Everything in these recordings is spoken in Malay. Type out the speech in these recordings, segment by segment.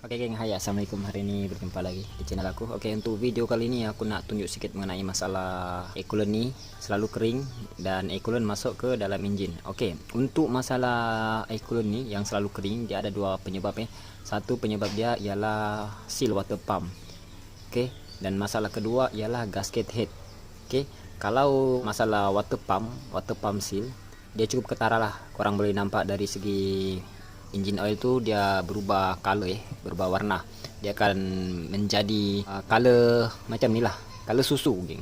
Oke geng, hai, assalamualaikum. Hari ini berjumpa lagi di channel aku. Oke, untuk video kali ini aku nak tunjuk sedikit mengenai masalah e-coolant ni selalu kering dan e-coolant masuk ke dalam enjin. Oke, untuk masalah e-coolant ni yang selalu kering, dia ada dua penyebab ya. Satu penyebab dia ialah seal water pump. Oke, dan masalah kedua ialah gasket head. Oke, kalau masalah water pump seal, dia cukup ketara lah. Korang boleh nampak dari segi engine oil tu dia berubah color berubah warna. Dia akan menjadi color macam ni lah, color susu geng.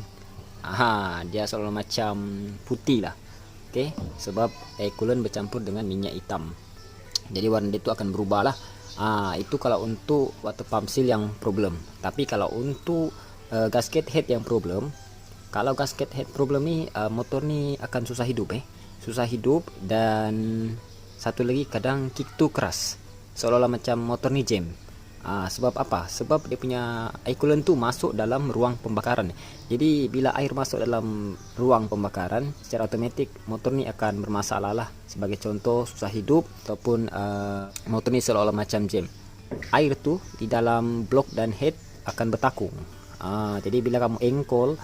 Dia seolah macam putih lah. Okey, sebab coolant bercampur dengan minyak hitam. Jadi warna dia tu akan berubah lah. Itu kalau untuk water pump seal yang problem. Tapi kalau untuk gasket head yang problem, kalau gasket head problem ni motor ni akan susah hidup susah hidup. Dan satu lagi, kadang kick tu keras, seolah-olah macam motor ni jam. Sebab apa? Sebab dia punya air coolant tu masuk dalam ruang pembakaran. Jadi bila air masuk dalam ruang pembakaran, secara automatik motor ni akan bermasalah lah. Sebagai contoh, susah hidup ataupun motor ni seolah-olah macam jam. Air tu di dalam blok dan head akan bertakung. Jadi bila kamu engkol,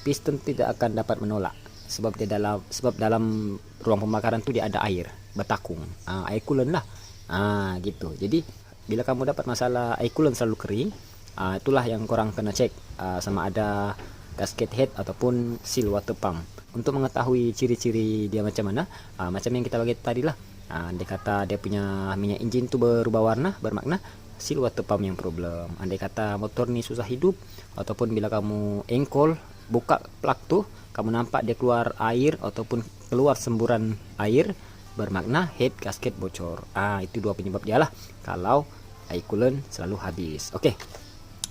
piston tidak akan dapat menolak. Sebab dalam ruang pembakaran tu dia ada air bertakung, air coolant lah. Gitu. Jadi bila kamu dapat masalah air coolant selalu kering, itulah yang korang kena cek, sama ada gasket head ataupun seal water pump. Untuk mengetahui ciri-ciri dia macam mana, macam yang kita bagi tadi lah. Andai kata dia punya minyak enjin tu berubah warna, bermakna seal water pump yang problem. Andai kata motor ni susah hidup, ataupun bila kamu engkol buka plug tu, kamu nampak dia keluar air ataupun keluar semburan air, bermakna head gasket bocor. Itu dua penyebab dia lah kalau air coolant selalu habis. Oke,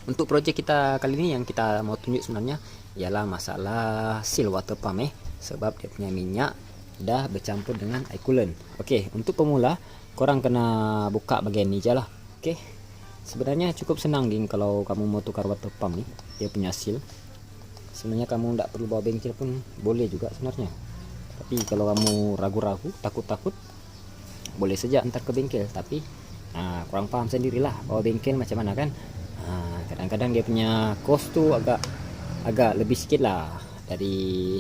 untuk projek kita kali ini yang kita mau tunjuk sebenarnya ialah masalah seal water pump sebab dia punya minyak dah bercampur dengan air coolant. Oke, untuk pemula korang kena buka bagian ni je lah. Oke, sebenarnya cukup senang geng kalau kamu mau tukar water pump ni, dia punya seal. Sebenarnya kamu tidak perlu bawa bengkel pun boleh juga sebenarnya. Tapi kalau kamu ragu-ragu, takut-takut, boleh saja antar ke bengkel. Tapi kurang paham sendirilah bawa bengkel macam mana kan. Kadang-kadang dia punya cost tu agak lebih sikit lah dari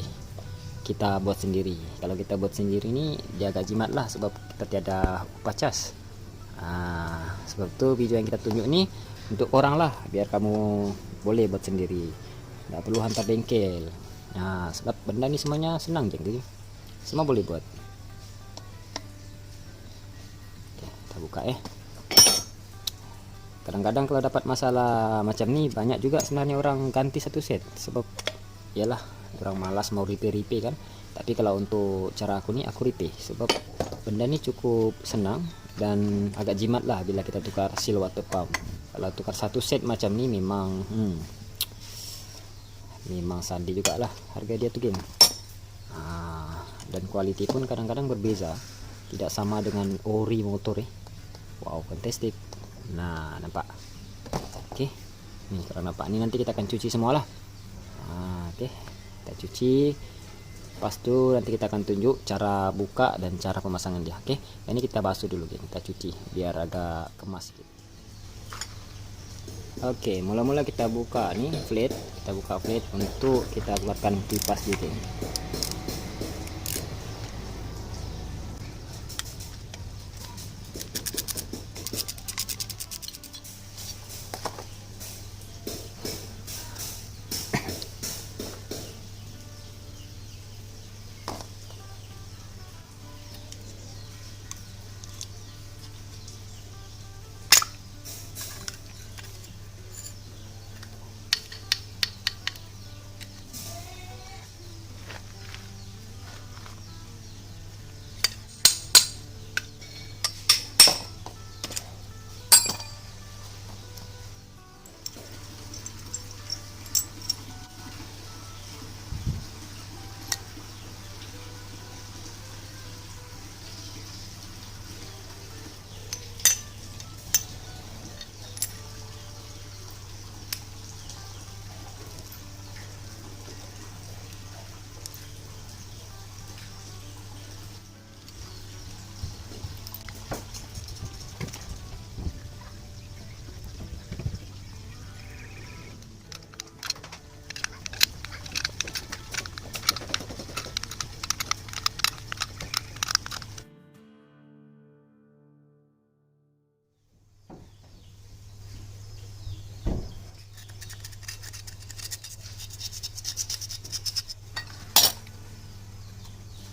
kita buat sendiri. Kalau kita buat sendiri ni dia agak jimat lah, sebab kita tiada upah cas. Sebab tu video yang kita tunjuk ni untuk orang lah, biar kamu boleh buat sendiri, tak perlu hantar bengkel. Sebab benda ni semuanya senang je, semua boleh buat. Oke, kita buka Kadang-kadang kalau dapat masalah macam ni, banyak juga sebenarnya orang ganti satu set. Sebab yalah, orang malas mau repair kan. Tapi kalau untuk cara aku ni, aku repair sebab benda ni cukup senang dan agak jimat lah bila kita tukar seal water pump. Kalau tukar satu set macam ni memang sandi juga lah harga dia tuh geng. Dan kualiti pun kadang-kadang berbeza, tidak sama dengan ori motor Wow, fantastic. Nah, nampak. Oke, nih kalau nampak ini nanti kita akan cuci semualah. Oke, kita cuci. Pas tu nanti kita akan tunjuk cara buka dan cara pemasangan dia. Oke, ini kita basuh dulu geng, kita cuci biar agak kemas gitu. Oke, mula-mula kita buka nih flat, untuk kita keluarkan kipas gitu.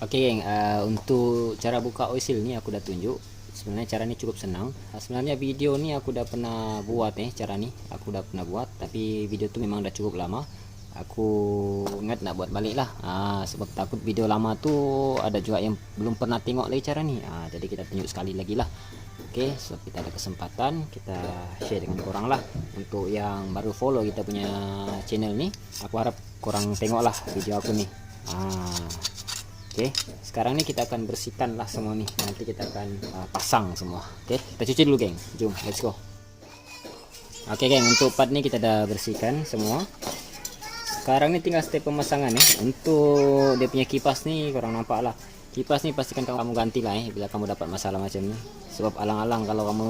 Oke geng, untuk cara buka oil seal nih aku udah tunjuk. Sebenarnya cara ini cukup senang. Sebenarnya video ini aku udah pernah buat cara nih aku udah pernah buat, tapi video itu memang udah cukup lama. Aku ingat nak buat balik lah, sebab takut video lama tuh ada juga yang belum pernah tengok lagi cara nih. Jadi kita tunjuk sekali lagi lah. Oke, so kita ada kesempatan kita share dengan korang lah. Untuk yang baru follow kita punya channel nih, aku harap korang tengok lah video aku nih. Oke, sekarang nih kita akan bersihkan lah semua nih. Nanti kita akan pasang semua. Oke, kita cuci dulu geng. Jom, let's go. Oke geng, untuk part nih kita udah bersihkan semua. Sekarang nih tinggal step pemasangan ya. Untuk dia punya kipas nih, kurang nampak lah. Kipas nih pastikan kamu ganti lah bila kamu dapat masalah macam ini. Sebab alang-alang kalau kamu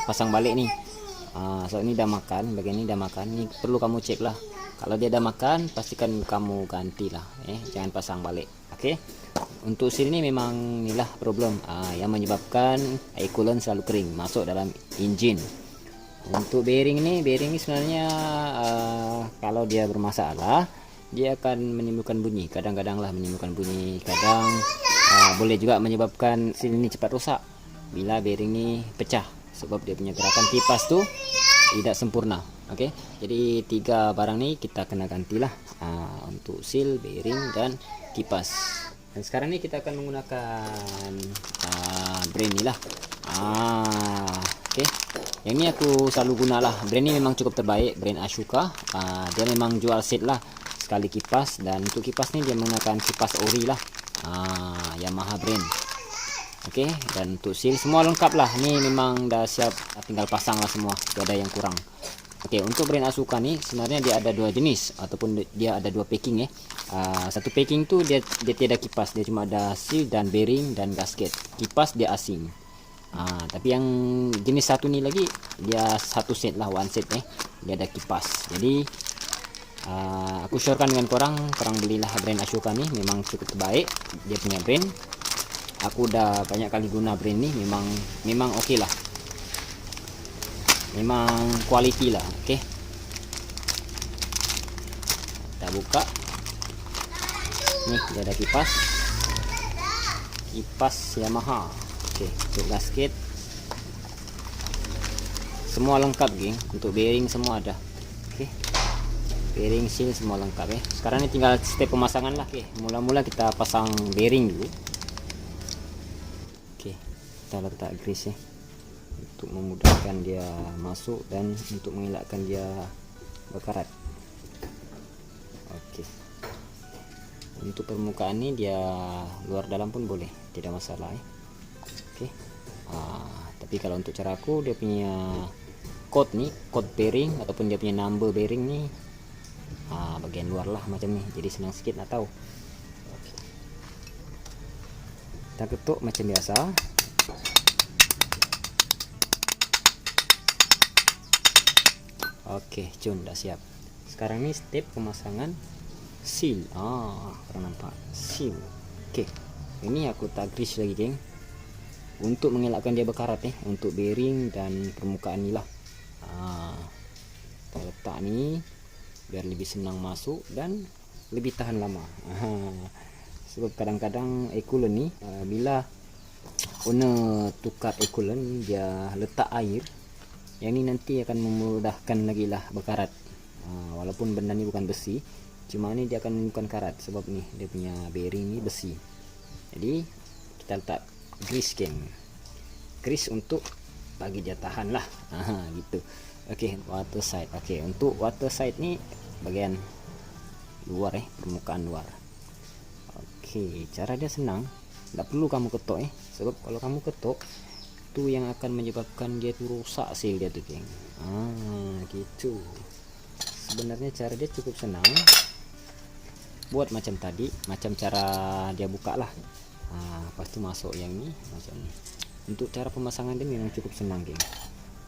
pasang balik nih. So ini udah makan, bagian ini udah makan. Ini perlu kamu cek lah. Kalau dia udah makan, pastikan kamu ganti lah, jangan pasang balik. Oke. Untuk seal ini memang inilah problem yang menyebabkan air coolant selalu kering masuk dalam engine. Untuk bearing ini sebenarnya kalau dia bermasalah, dia akan menimbulkan bunyi. Kadang-kadang lah menimbulkan bunyi, kadang boleh juga menyebabkan seal ini cepat rusak bila bearing ini pecah, sebab dia punya gerakan kipas tuh tidak sempurna. Oke, jadi 3 barang nih kita kena gantilah untuk seal, bearing, dan kipas. Dan sekarang nih kita akan menggunakan brand ini lah. Oke, yang ini aku selalu gunalah. Brand ini memang cukup terbaik, brand Asuka. Dia memang jual set lah sekali kipas, dan untuk kipas nih dia menggunakan kipas ori lah, Yamaha brand. Oke, dan untuk seal semua lengkap lah. Ini memang udah siap, tinggal pasang lah semua. Tidak ada yang kurang. Oke, untuk brand Asuka nih sebenarnya dia ada 2 jenis ataupun dia ada 2 packing ya. Satu packing tuh dia tiada kipas, dia cuma ada seal dan bearing dan gasket. Kipas dia asing. Tapi yang jenis satu nih lagi dia satu set lah, one set dia ada kipas. Jadi aku syorkan dengan korang belilah brand Asuka nih, memang cukup baik dia punya brand. Aku udah banyak kali guna brand nih, memang oke lah, memang quality lah. Oke, kita buka nih, dia ada kipas Yamaha. Oke, untuk gasket semua lengkap geng. Untuk bearing semua ada. Oke, bearing seal semua lengkap ya. Sekarang ini tinggal step pemasangan lah. Oke, mula-mula kita pasang bearing dulu. Oke, kita letak grease ya, untuk memudahkan dia masuk dan untuk mengelakkan dia berkarat. Oke, untuk permukaan ini dia luar dalam pun boleh, tidak masalah ya. Oke, tapi kalau untuk cara aku, dia punya code nih, code bearing ataupun dia punya number bearing nih bagian luar lah macam nih, jadi senang sikit nak tahu. Kita ketuk macam biasa. Oke, Jun udah siap. Sekarang ini step pemasangan seal. Kurang nampak seal. Oke, ini aku tak grease lagi geng, untuk mengelakkan dia berkarat untuk bearing dan permukaan inilah. Kita letak nih biar lebih senang masuk dan lebih tahan lama. Sebab kadang-kadang air coolant nih bila owner tukar air coolant, dia letak air, yang ini nanti akan memudahkan lagi lah berkarat. Walaupun benda ini bukan besi, cuma ini dia akan menimbulkan karat sebab nih dia punya bearing ini besi. Jadi kita letak grease geng, grease untuk bagi dia tahan lah. Gitu. Oke, water side. Oke, untuk water side nih bagian luar permukaan luar. Oke, cara dia senang, tidak perlu kamu ketuk sebab kalau kamu ketuk itu yang akan menyebabkan dia tuh rusak seal dia tuh geng. Gitu. Sebenarnya cara dia cukup senang, buat macam tadi, macam cara dia buka lah. Pas itu masuk yang ini macam ini. Untuk cara pemasangan dia memang cukup senang geng.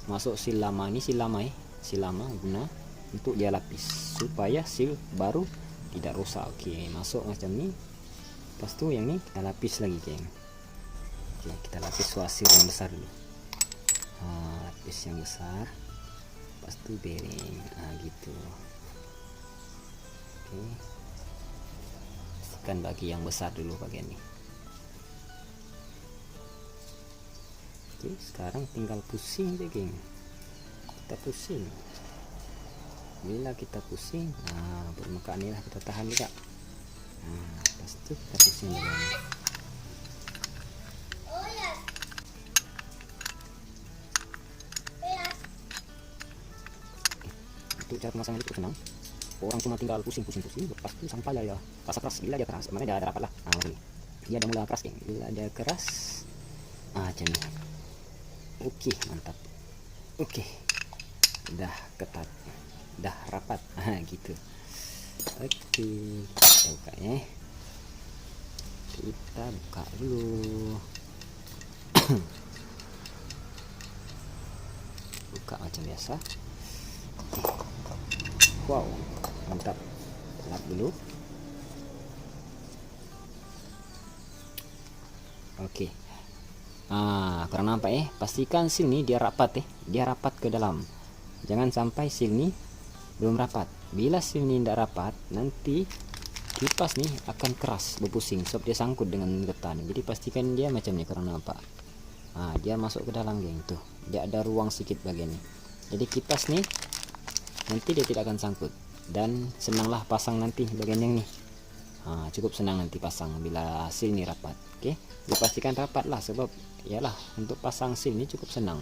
Masuk seal lama, ini seal lama guna untuk dia lapis supaya seal baru tidak rusak. Oke, masuk macam ini. Pas itu yang ini kita lapis lagi geng. Oke, kita lapis seal yang besar dulu. Lapis yang besar, pas itu bearing. Gitu. Oke, rapatkan bagi yang besar dulu bagian ini. Oke, sekarang tinggal pusing aja geng, kita pusing. Bila kita pusing, nah permukaan inilah kita tahan juga. Nah pas itu kita pusing bagian ini. Untuk cara pemasangan itu senang. Orang cuma tinggal pusing pasti sampai ya rasa keras. Bila dia keras, mana dia ada rapat lah. Nah ini dia ada mulai keras geng. Bila dia keras, macam ini. Oke, mantap. Oke, udah ketat, udah rapat. Gitu. Oke, kita buka ya. Kita buka dulu. Buka macam biasa. Wow, mantap. Lap dulu. Oke. Kurang nampak ya. Pastikan seal nih dia rapat ya. Dia rapat ke dalam. Jangan sampai seal nih belum rapat. Bila seal nih tidak rapat, nanti kipas nih akan keras berpusing sebab dia sangkut dengan getah. Jadi pastikan dia macam ini, kurang nampak. Dia masuk ke dalam geng tuh. Dia ada ruang sedikit bagian ini. Jadi kipas nih nanti dia tidak akan sangkut dan senanglah pasang nanti bagian yang nih. Cukup senang nanti pasang bila seal ini rapat. Oke, dipastikan rapat lah sebab iyalah untuk pasang seal ini cukup senang.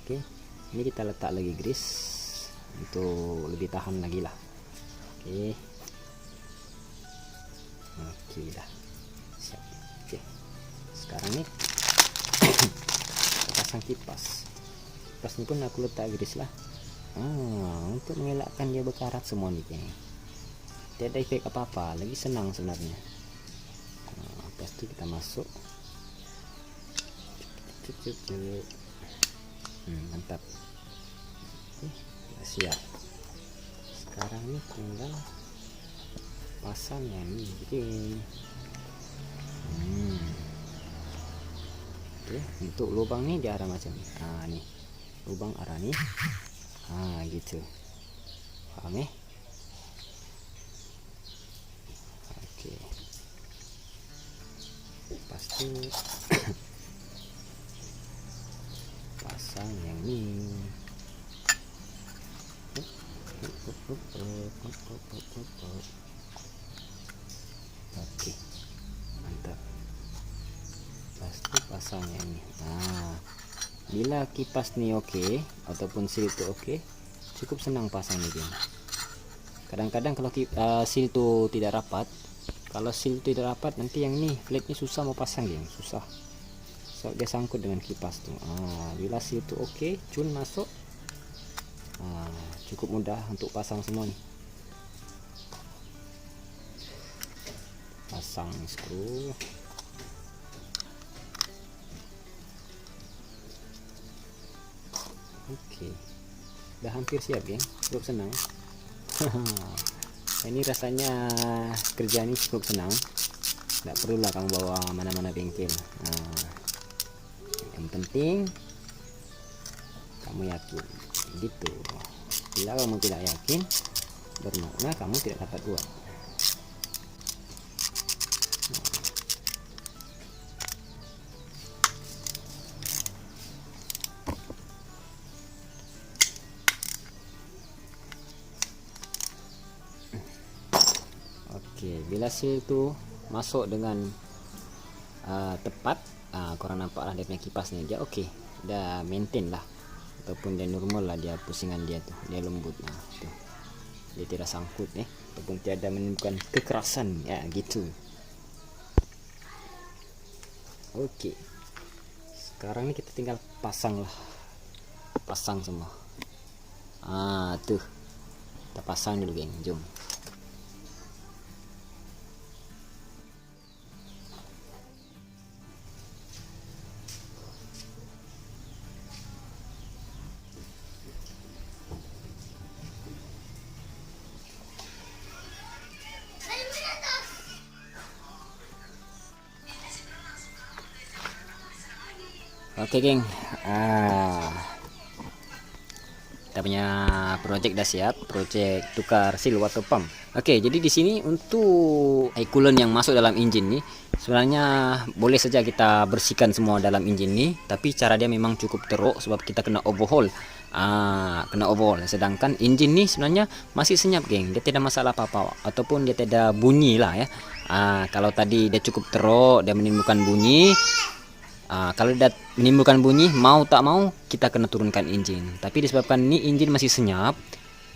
Oke, ini kita letak lagi grease untuk lebih tahan lagi lah. Oke dah siap. Oke, sekarang nih kita pasang kipas. Kipas ini pun aku letak grease lah untuk mengelakkan dia berkarat semua nih geng. Tidak ada efek apa-apa, lagi senang sebenarnya. Lepas itu kita masuk. Mantap. Siap. Sekarang ini tinggal pasang yang ini geng. Oke, untuk lubang nih di arah macam ini. Nih lubang arah nih. Gitu. Paham ya? Oke. Pasti pasang yang ini. Oke. Mantap. Pasti pasang yang ini. Bila kipas nih oke, ataupun seal itu oke, cukup senang pasang nih geng. Kadang-kadang kalau seal itu tidak rapat, kalau seal tidak rapat nanti yang ini flat ini susah mau pasang geng, susah. So dia sangkut dengan kipas tuh. Bila seal itu oke, cun masuk, cukup mudah untuk pasang semua nih. Pasang screw. Oke, udah hampir siap geng, cukup senang. Ini rasanya kerja ini cukup senang, nggak perlulah kamu bawa mana-mana bengkel. Yang penting kamu yakin gitu. Bila kamu tidak yakin, bermakna kamu tidak dapat buat. Oke, bila seal itu masuk dengan tepat, kurang nampak lah dia punya kipasnya, dia oke, dia maintain lah, ataupun dia normal lah, dia pusingan dia tuh, dia lembut, tuh dia tidak sangkut ataupun tiada menimbulkan kekerasan ya gitu. Oke, sekarang ini kita tinggal pasang lah, pasang semua. Tuh kita pasang dulu geng, jom. Oke geng, kita kita punya project dah siap, project tukar seal water pump. Oke, jadi di sini untuk coolant yang masuk dalam engine nih sebenarnya boleh saja kita bersihkan semua dalam engine nih, tapi cara dia memang cukup teruk sebab kita kena overhaul. Kena overhaul. Sedangkan engine nih sebenarnya masih senyap, geng. Dia tidak masalah apa-apa ataupun dia tidak bunyi lah ya. Kalau tadi dia cukup teruk, dia menimbulkan bunyi. Kalau dia menimbulkan bunyi, mau tak mau kita kena turunkan engine. Tapi disebabkan ini engine masih senyap,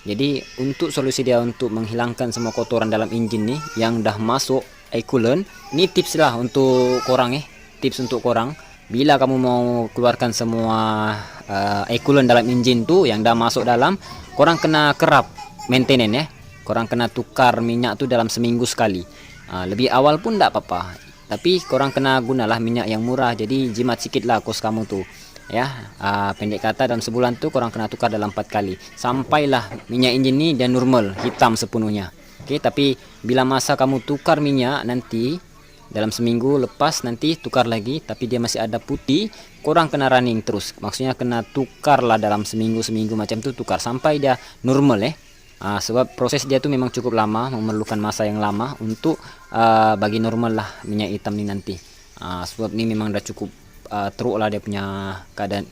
jadi untuk solusi dia untuk menghilangkan semua kotoran dalam engine nih yang dah masuk coolant, ini tips lah untuk korang tips untuk korang. Bila kamu mau keluarkan semua coolant dalam engine tuh yang dah masuk dalam, korang kena kerap maintenance ya. Korang kena tukar minyak tuh dalam seminggu sekali. Lebih awal pun tak apa-apa, tapi korang kena gunalah minyak yang murah, jadi jimat sikit lah kos kamu tuh ya. Pendek kata dalam sebulan tuh korang kena tukar dalam 4 kali sampailah minyak engine ini dan normal hitam sepenuhnya. Oke, tapi bila masa kamu tukar minyak nanti dalam seminggu lepas nanti tukar lagi tapi dia masih ada putih, korang kena running terus, maksudnya kena tukar lah dalam seminggu macam tuh, tukar sampai dia normal sebab proses dia tuh memang cukup lama, memerlukan masa yang lama untuk bagi normal lah minyak hitam ini nanti. Sebab ini memang udah cukup teruk lah dia punya keadaan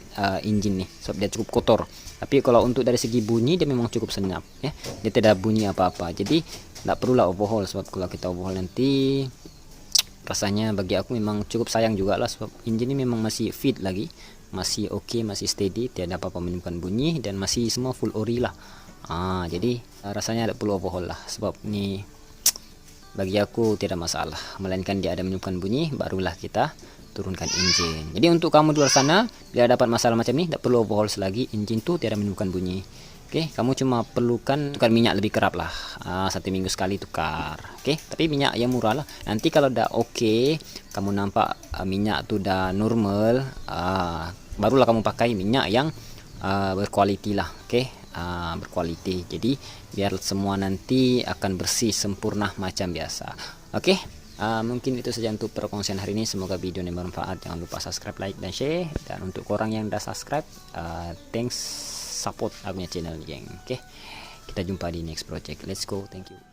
engine nih, sebab dia cukup kotor. Tapi kalau untuk dari segi bunyi dia memang cukup senyap ya, dia tidak bunyi apa-apa, jadi tidak perlulah overhaul. Sebab kalau kita overhaul nanti rasanya bagi aku memang cukup sayang juga lah, sebab engine ini memang masih fit lagi, masih oke, masih steady, tidak apa-apa menimbulkan bunyi dan masih semua full ori lah. Jadi rasanya ada perlu overhaul lah, sebab ini bagi aku tidak masalah, melainkan dia ada menimbulkan bunyi barulah kita turunkan engine. Jadi untuk kamu di luar sana bila dapat masalah macam ni, tak perlu overhaul selagi, engine tu tidak menimbulkan bunyi. Oke, kamu cuma perlukan tukar minyak lebih kerap lah, 1 minggu sekali tukar. Oke, tapi minyak yang murah lah. Nanti kalau dah oke, kamu nampak minyak tu dah normal, barulah kamu pakai minyak yang berkualiti lah. Oke, berkualiti, jadi biar semua nanti akan bersih sempurna macam biasa. Oke, mungkin itu saja untuk perkongsian hari ini, semoga video ini bermanfaat. Jangan lupa subscribe, like dan share, dan untuk orang yang udah subscribe, thanks support aku punya channel, geng. Oke, kita jumpa di next project. Let's go, thank you.